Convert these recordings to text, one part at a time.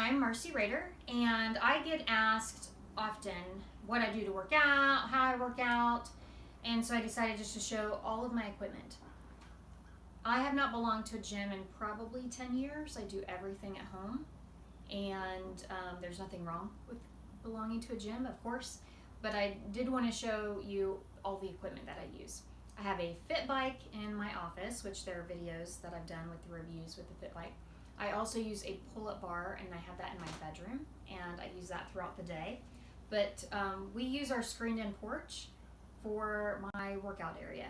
I'm Marcey Rader, and I get asked often what I do to work out, how I work out, and so I decided just to show all of my equipment. I have not belonged to a gym in probably 10 years. I do everything at home, and there's nothing wrong with belonging to a gym, of course, but I did want to show you all the equipment that I use. I have a fit bike in my office, which there are videos that I've done with the reviews with the fit bike. I also use a pull-up bar, and I have that in my bedroom, and I use that throughout the day. But we use our screened-in porch for my workout area.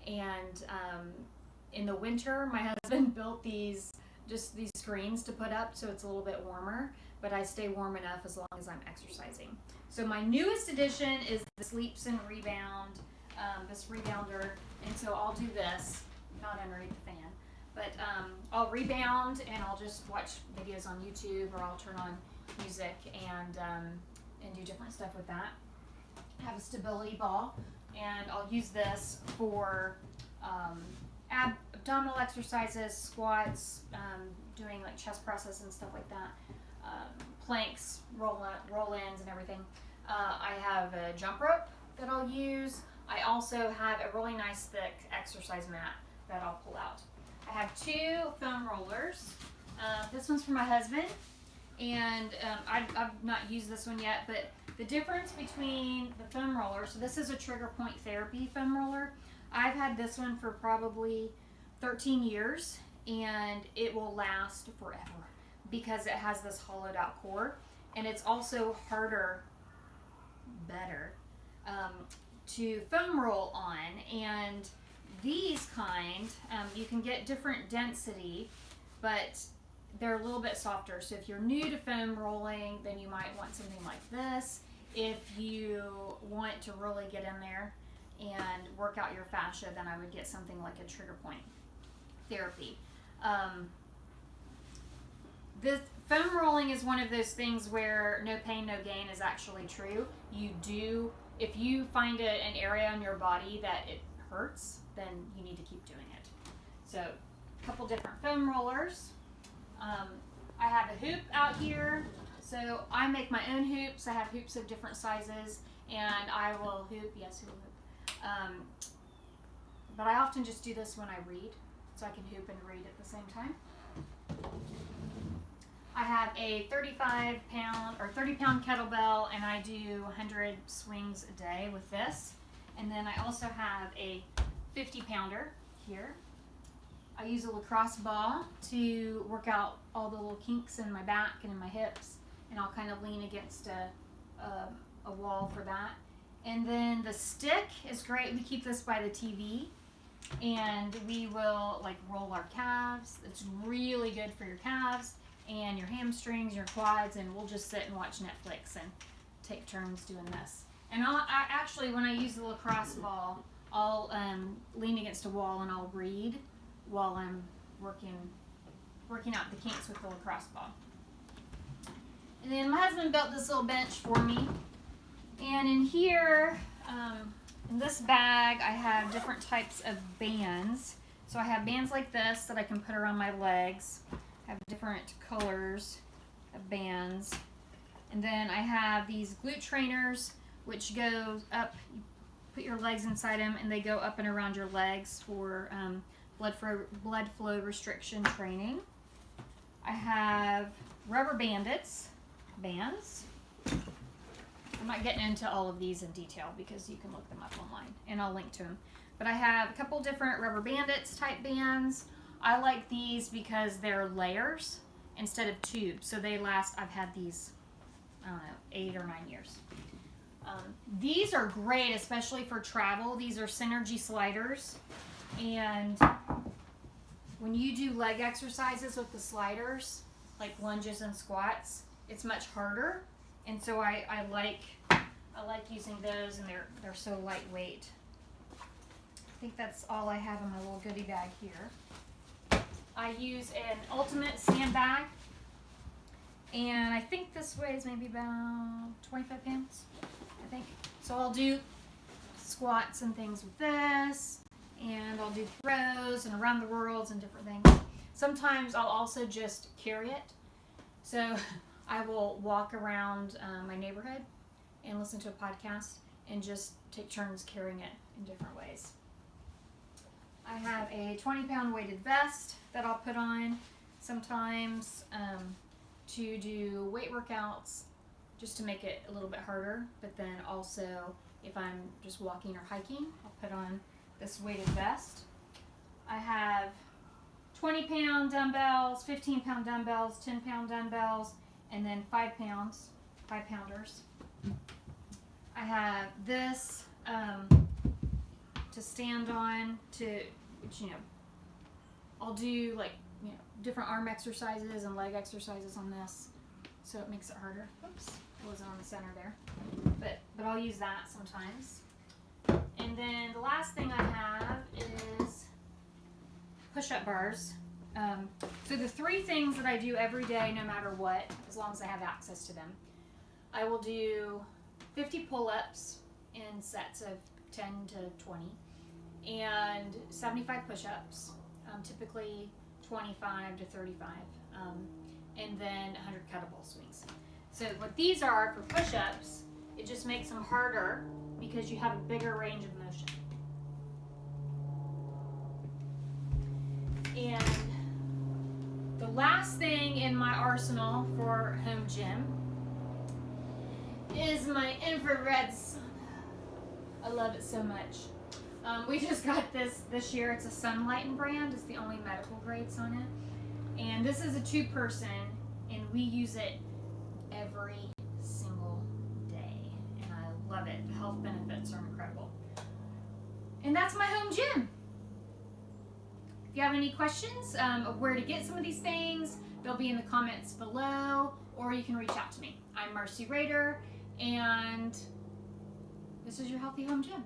And in the winter, my husband built these screens to put up so it's a little bit warmer, but I stay warm enough as long as I'm exercising. So my newest addition is the Sleeps and Rebound, this rebounder, and so I'll do this, not underneath the fan, but I'll rebound and I'll just watch videos on YouTube, or I'll turn on music and do different stuff with that. I have a stability ball, and I'll use this for abdominal exercises, squats, doing like chest presses and stuff like that, planks, roll-ins and everything. I have a jump rope that I'll use. I also have a really nice thick exercise mat that I'll pull out. I have two foam rollers. This one's for my husband, and I've not used this one yet, but the difference between the foam roller, so this is a trigger point therapy foam roller. I've had this one for probably 13 years, and it will last forever because it has this hollowed out core, and it's also better to foam roll on. And these kind, you can get different density, but they're a little bit softer. So if you're new to foam rolling, then you might want something like this. If you want to really get in there and work out your fascia, then I would get something like a trigger point therapy. This foam rolling is one of those things where no pain, no gain is actually true. If you find an area on your body that it hurts, then you need to keep doing it. So a couple different foam rollers. I have a hoop out here. So I make my own hoops. I have hoops of different sizes, and I will hoop. Yes, hoop. But I often just do this when I read, so I can hoop and read at the same time. I have a 30-pound kettlebell, and I do 100 swings a day with this. And then I also have a 50-pounder here. I use a lacrosse ball to work out all the little kinks in my back and in my hips, and I'll kind of lean against a wall for that. And then the stick is great. We keep this by the TV, and we will like roll our calves. It's really good for your calves and your hamstrings, your quads, and we'll just sit and watch Netflix and take turns doing this. And I actually, when I use the lacrosse ball, I'll lean against a wall and I'll read while I'm working out the kinks with the lacrosse ball. And then my husband built this little bench for me. And in here, in this bag, I have different types of bands. So I have bands like this that I can put around my legs. I have different colors of bands. And then I have these glute trainers, which go up, you put your legs inside them, and they go up and around your legs for blood flow restriction training. I have rubber bands. I'm not getting into all of these in detail because you can look them up online, and I'll link to them. But I have a couple different rubber bandits type bands. I like these because they're layers instead of tubes, so they last. I've had these, I don't know, 8 or 9 years. These are great, especially for travel. These are Synergy sliders, and when you do leg exercises with the sliders, like lunges and squats, it's much harder, and so I like using those, and they're so lightweight. I think that's all I have in my little goodie bag here. I use an Ultimate Sandbag, and I think this weighs maybe about 25 pounds, I think. So I'll do squats and things with this, and I'll do throws and around the worlds and different things. Sometimes I'll also just carry it. So I will walk around my neighborhood and listen to a podcast and just take turns carrying it in different ways. I have a 20-pound weighted vest that I'll put on sometimes to do weight workouts just to make it a little bit harder, but then also if I'm just walking or hiking, I'll put on this weighted vest. I have 20-pound dumbbells, 15-pound dumbbells, 10-pound dumbbells, and then 5-pounders. I have this to stand on, which, I'll do different arm exercises and leg exercises on this, so it makes it harder. Oops, it wasn't on the center there, but I'll use that sometimes. And then the last thing I have is push-up bars. So the 3 things that I do every day, no matter what, as long as I have access to them, I will do 50 pull-ups in sets of 10 to 20, and 75 push-ups, typically 25 to 35, and then 100 kettlebell swings. So what these are for push-ups, it just makes them harder because you have a bigger range of motion. And the last thing in my arsenal for home gym is my infrared sauna. I love it so much. We just got this year. It's a Sunlighten brand. It's the only medical grade sauna. And this is a 2-person, and we use it every single day. And I love it. The health benefits are incredible. And that's my home gym. If you have any questions of where to get some of these things, they'll be in the comments below, or you can reach out to me. I'm Marcey Rader, and this is your Healthy Home Gym.